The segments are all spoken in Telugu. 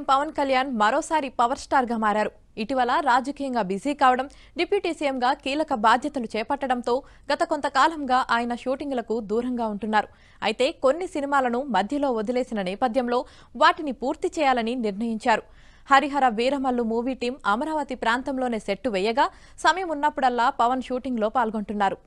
సీఎం పవన్ కళ్యాణ్ మరోసారి పవర్ స్టార్ గా మారారు. ఇటీవల రాజకీయంగా బిజీ కావడం, డిప్యూటీ సీఎంగా కీలక బాధ్యతలు చేపట్టడంతో గత కొంతకాలంగా ఆయన షూటింగ్లకు దూరంగా ఉంటున్నారు. అయితే కొన్ని సినిమాలను మధ్యలో వదిలేసిన నేపథ్యంలో వాటిని పూర్తి చేయాలని నిర్ణయించారు. హరిహర వీరమల్లు మూవీ టీం అమరావతి ప్రాంతంలోనే సెట్టు వేయగా సమయం ఉన్నప్పుడల్లా పవన్ షూటింగ్లో పాల్గొంటున్నారు.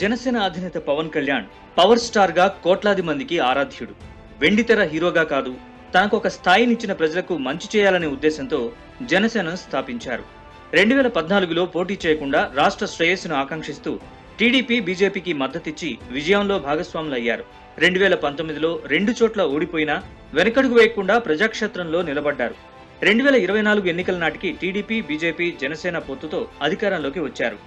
జనసేన అధినేత పవన్ కళ్యాణ్ పవర్ స్టార్ గా కోట్లాది మందికి ఆరాధ్యుడు. వెండితెర హీరోగా కాదు, తనకు ఒక స్థాయినిచ్చిన ప్రజలకు మంచి చేయాలనే ఉద్దేశంతో జనసేనను స్థాపించారు. 2014లో పోటీ చేయకుండా రాష్ట్ర శ్రేయస్సును ఆకాంక్షిస్తూ టీడీపీ, బీజేపీకి మద్దతిచ్చి విజయంలో భాగస్వాములయ్యారు. 2019లో 2 చోట్ల ఓడిపోయినా వెనకడుగు వేయకుండా ప్రజాక్షేత్రంలో నిలబడ్డారు. 2024 ఎన్నికల నాటికి టీడీపీ, బీజేపీ, జనసేన పొత్తుతో అధికారంలోకి వచ్చారు.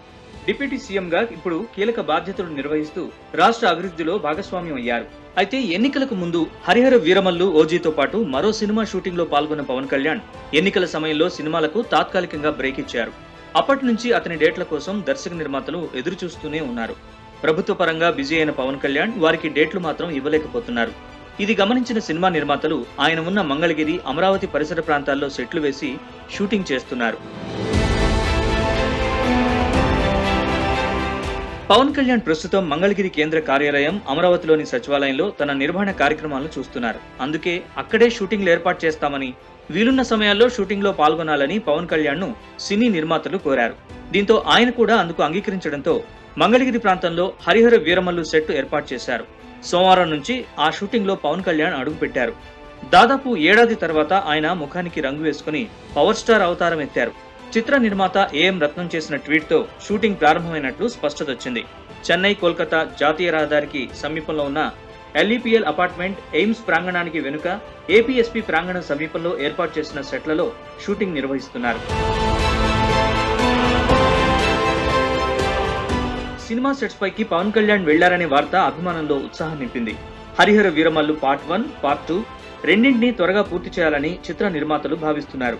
డిప్యూటీ సీఎంగా ఇప్పుడు కీలక బాధ్యతలు నిర్వహిస్తూ రాష్ట్ర అభివృద్ధిలో భాగస్వామ్యం అయ్యారు. అయితే ఎన్నికలకు ముందు హరిహర వీరమల్లు, ఓజీతో పాటు మరో సినిమా షూటింగ్ లో పాల్గొన్న పవన్ కళ్యాణ్ ఎన్నికల సమయంలో సినిమాలకు తాత్కాలికంగా బ్రేక్ ఇచ్చారు. అప్పటి నుంచి అతని డేట్ల కోసం దర్శక నిర్మాతలు ఎదురు చూస్తూనే ఉన్నారు. ప్రభుత్వ పరంగా బిజీ అయిన పవన్ కళ్యాణ్ వారికి డేట్లు మాత్రం ఇవ్వలేకపోతున్నారు. ఇది గమనించిన సినిమా నిర్మాతలు ఆయన ఉన్న మంగళగిరి, అమరావతి పరిసర ప్రాంతాల్లో సెట్లు వేసి షూటింగ్ చేస్తున్నారు. పవన్ కళ్యాణ్ ప్రస్తుతం మంగళగిరి కేంద్ర కార్యాలయం, అమరావతిలోని సచివాలయంలో తన నిర్వహణ కార్యక్రమాలను చూస్తున్నారు. అందుకే అక్కడే షూటింగ్లు ఏర్పాటు చేస్తామని, వీలున్న సమయాల్లో షూటింగ్ లో పాల్గొనాలని పవన్ కళ్యాణ్ ను సినీ నిర్మాతలు కోరారు. దీంతో ఆయన కూడా అందుకు అంగీకరించడంతో మంగళగిరి ప్రాంతంలో హరిహర వీరమల్లు సెట్ ఏర్పాటు చేశారు. సోమవారం నుంచి ఆ షూటింగ్ లో పవన్ కళ్యాణ్ అడుగుపెట్టారు. దాదాపు ఏడాది తర్వాత ఆయన ముఖానికి రంగు వేసుకుని పవర్ స్టార్ అవతారం ఎత్తారు. చిత్ర నిర్మాత ఏఎం రత్నం చేసిన ట్వీట్ తో షూటింగ్ ప్రారంభమైనట్లు స్పష్టత వచ్చింది. చెన్నై, కోల్కతా జాతీయ రహదారికి సమీపంలో ఉన్న ఎల్ఈపీఎల్ అపార్ట్మెంట్, ఎయిమ్స్ ప్రాంగణానికి వెనుక ఏపీఎస్పీ ప్రాంగణం సమీపంలో ఏర్పాటు చేసిన సెట్లలో షూటింగ్ నిర్వహిస్తున్నారు. సినిమా సెట్స్ పైకి పవన్ కళ్యాణ్ వెళ్లారనే వార్త అభిమానంలో ఉత్సాహం నింపింది. హరిహర వీరమల్లు పార్ట్ 1, పార్ట్ 2 రెండింటినీ త్వరగా పూర్తి చేయాలని చిత్ర నిర్మాతలు భావిస్తున్నారు.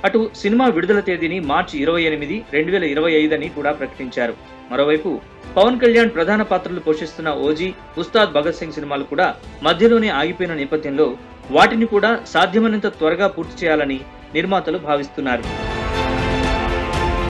అటు సినిమా విడుదల తేదీని మార్చి 28, 2025 అని కూడా ప్రకటించారు. మరోవైపు పవన్ కళ్యాణ్ ప్రధాన పాత్రలు పోషిస్తున్న ఓజీ, ఉస్తాద్ భగత్ సింగ్ సినిమాలు కూడా మధ్యలోనే ఆగిపోయిన నేపథ్యంలో వాటిని కూడా సాధ్యమైనంత త్వరగా పూర్తి చేయాలని నిర్మాతలు భావిస్తున్నారు.